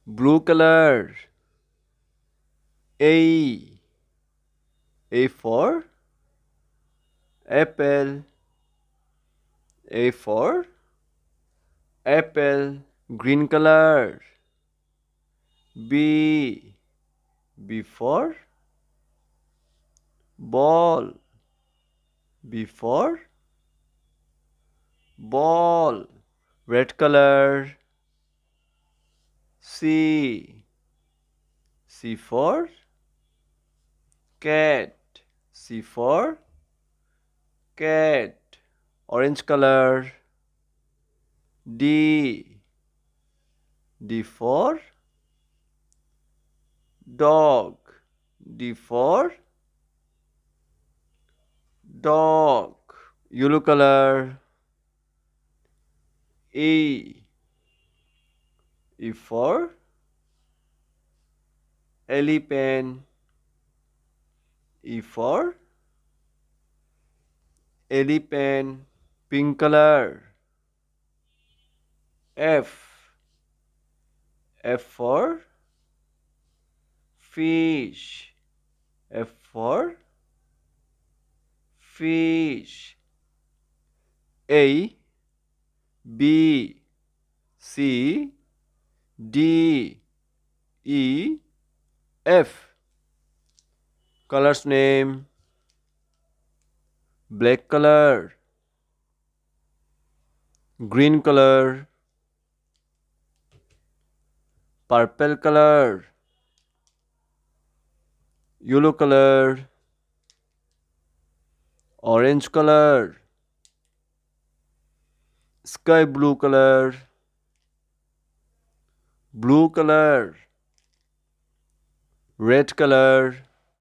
blue color. A. A for apple. A for apple. Green color. B. B for ball. B for ball. Red color. C. C for cat. C for cat. Orange color. D. D for dog. D for dog. Yellow color. E. E for elephant. E for elephant. Pink color. F. F for fish. F for fish. A. B. C. D. E. F. Colors name. Black color. Green color. Purple color. Yellow color. Orange color. Sky blue color. Blue color. Red color.